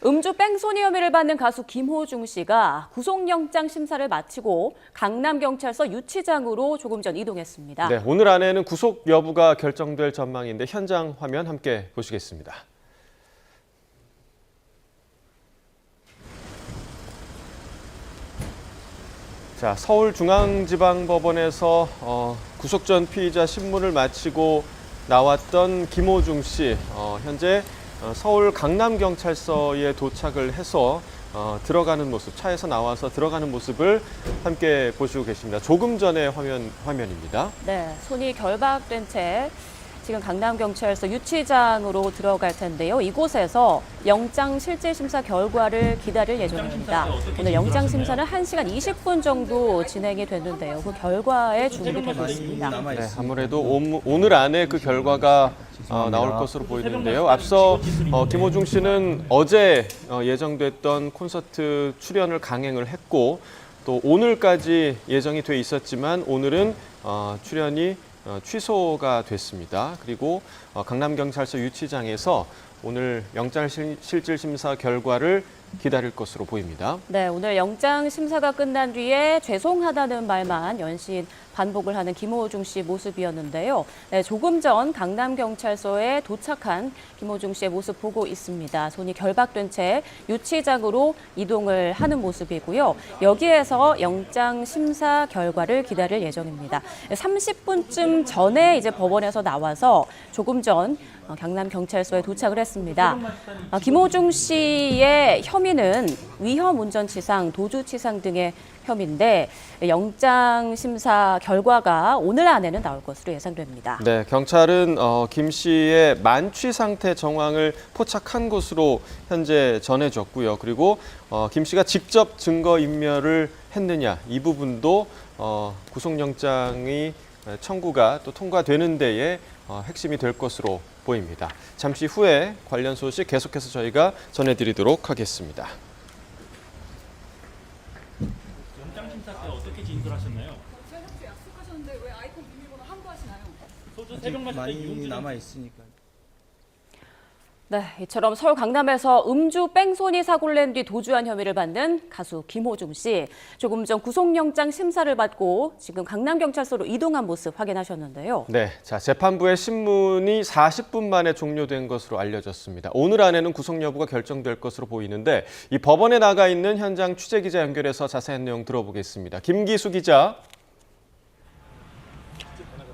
음주 뺑소니 혐의를 받는 가수 김호중 씨가 구속영장 심사를 마치고 강남경찰서 유치장으로 조금 전 이동했습니다. 네, 오늘 안에는 구속 여부가 결정될 전망인데 현장 화면 함께 보시겠습니다. 자, 서울중앙지방법원에서 구속 전 피의자 신문을 마치고 나왔던 김호중 씨, 현재 서울 강남경찰서에 도착을 해서 들어가는 모습, 차에서 나와서 들어가는 모습을 함께 보시고 계십니다. 조금 전의 화면입니다. 네, 손이 결박된 채 지금 강남경찰서 유치장으로 들어갈 텐데요. 이곳에서 영장실질심사 결과를 기다릴 예정입니다. 오늘 영장심사는 1시간 20분 정도 진행이 됐는데요. 그 결과에 주목되고 있습니다. 네, 아무래도 오늘 안에 그 결과가 나올 것으로 보이는데요. 앞서 김호중 씨는 어제 예정됐던 콘서트 출연을 강행을 했고 또 오늘까지 예정이 돼 있었지만 오늘은 출연이 취소가 됐습니다. 그리고 강남경찰서 유치장에서 오늘 영장실질심사 결과를 기다릴 것으로 보입니다. 네, 오늘 영장심사가 끝난 뒤에 죄송하다는 말만 연신 반복을 하는 김호중 씨 모습이었는데요. 네, 조금 전 강남경찰서에 도착한 김호중 씨의 모습 보고 있습니다. 손이 결박된 채 유치장으로 이동을 하는 모습이고요. 여기에서 영장심사 결과를 기다릴 예정입니다. 30분쯤 전에 이제 법원에서 나와서 조금 전 강남경찰서에 도착을 했습니다. 김호중 씨의 혐의는 위험운전치상, 도주치상 등의 혐의인데 영장심사 결과가 오늘 안에는 나올 것으로 예상됩니다. 네, 경찰은 김 씨의 만취 상태 정황을 포착한 것으로 현재 전해졌고요. 그리고 김 씨가 직접 증거인멸을 했느냐 이 부분도 구속영장이 청구가 또 통과되는 데에 핵심이 될 것으로 보입니다. 잠시 후에 관련 소식 계속해서 저희가 전해드리도록 하겠습니다. 영장심사 때 어떻게 진술하셨나요? 제가 약속하셨는데 왜 아이폰 비밀번호 함부하시나요? 소주 새벽 마실 때 많이 남아 있으니까. 네, 이처럼 서울 강남에서 음주 뺑소니 사고를 낸 뒤 도주한 혐의를 받는 가수 김호중 씨. 조금 전 구속영장 심사를 받고 지금 강남경찰서로 이동한 모습 확인하셨는데요. 네, 자 재판부의 신문이 40분 만에 종료된 것으로 알려졌습니다. 오늘 안에는 구속 여부가 결정될 것으로 보이는데 이 법원에 나가 있는 현장 취재 기자 연결해서 자세한 내용 들어보겠습니다. 김기수 기자.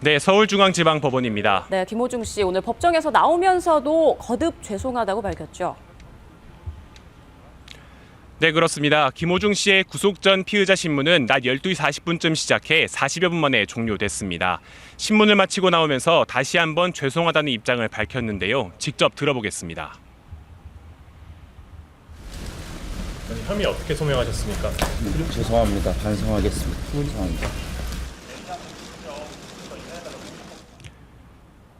네, 서울중앙지방법원입니다. 네, 김호중 씨 오늘 법정에서 나오면서도 거듭 죄송하다고 밝혔죠. 네, 그렇습니다. 김호중 씨의 구속 전 피의자 신문은 낮 12시 40분쯤 시작해 40여 분 만에 종료됐습니다. 신문을 마치고 나오면서 다시 한번 죄송하다는 입장을 밝혔는데요. 직접 들어보겠습니다. 혐의 어떻게 소명하셨습니까? 죄송합니다. 반성하겠습니다. 죄송합니다.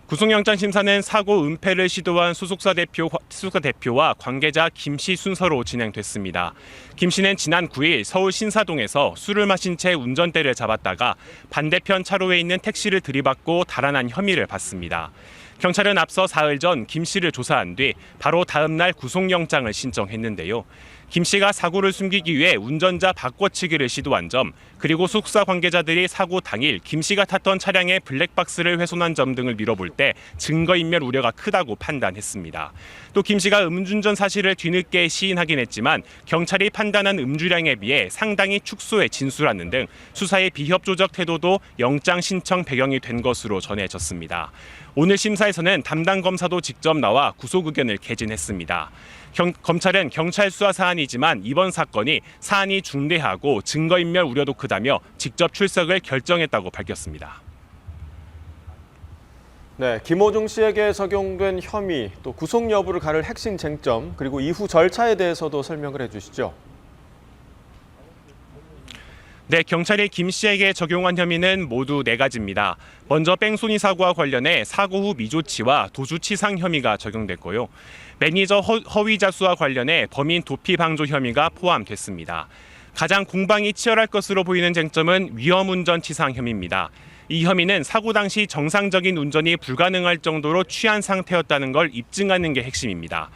구속영장 심사는 사고 은폐를 시도한 소속사 대표와 관계자 김 씨 순서로 진행됐습니다. 김 씨는 지난 9일 서울 신사동에서 술을 마신 채 운전대를 잡았다가 반대편 차로에 있는 택시를 들이받고 달아난 혐의를 받습니다. 경찰은 앞서 사흘 전 김 씨를 조사한 뒤 바로 다음 날 구속영장을 신청했는데요. 김 씨가 사고를 숨기기 위해 운전자 바꿔치기를 시도한 점, 그리고 소속사 관계자들이 사고 당일 김 씨가 탔던 차량의 블랙박스를 훼손한 점 등을 미뤄볼 때 증거인멸 우려가 크다고 판단했습니다. 또 김 씨가 음주운전 사실을 뒤늦게 시인하긴 했지만 경찰이 판단한 음주량에 비해 상당히 축소해 진술하는 등 수사의 비협조적 태도도 영장 신청 배경이 된 것으로 전해졌습니다. 오늘 심사에서는 담당 검사도 직접 나와 구속 의견을 개진했습니다. 검찰은 경찰 수사 사안이지만 이번 사건이 사안이 중대하고 증거인멸 우려도 크다며 직접 출석을 결정했다고 밝혔습니다. 네, 김호중 씨에게 적용된 혐의, 또 구속 여부를 가를 핵심 쟁점, 그리고 이후 절차에 대해서도 설명을 해주시죠. 네, 경찰이 김 씨에게 적용한 혐의는 모두 4가지입니다. 먼저 뺑소니 사고와 관련해 사고 후 미조치와 도주치상 혐의가 적용됐고요. 매니저 허위 자수와 관련해 범인 도피 방조 혐의가 포함됐습니다. 가장 공방이 치열할 것으로 보이는 쟁점은 위험운전치상 혐의입니다. 이 혐의는 사고 당시 정상적인 운전이 불가능할 정도로 취한 상태였다는 걸 입증하는 게 핵심입니다.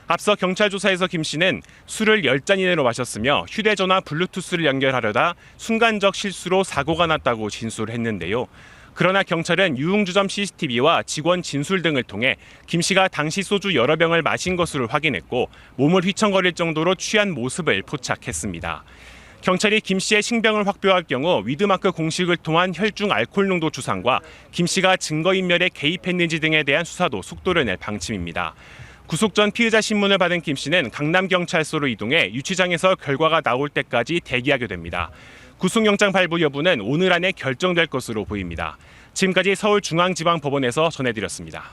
앞서 경찰 조사에서 김 씨는 술을 10잔 이내로 마셨으며 휴대전화 블루투스를 연결하려다 순간적 실수로 사고가 났다고 진술했는데요. 그러나 경찰은 유흥주점 CCTV와 직원 진술 등을 통해 김 씨가 당시 소주 여러 병을 마신 것으로 확인했고 몸을 휘청거릴 정도로 취한 모습을 포착했습니다. 경찰이 김 씨의 신병을 확보할 경우 위드마크 공식을 통한 혈중 알코올 농도 추산과 김 씨가 증거인멸에 개입했는지 등에 대한 수사도 속도를 낼 방침입니다. 구속 전 피의자 신문을 받은 김 씨는 강남경찰서로 이동해 유치장에서 결과가 나올 때까지 대기하게 됩니다. 구속영장 발부 여부는 오늘 안에 결정될 것으로 보입니다. 지금까지 서울중앙지방법원에서 전해드렸습니다.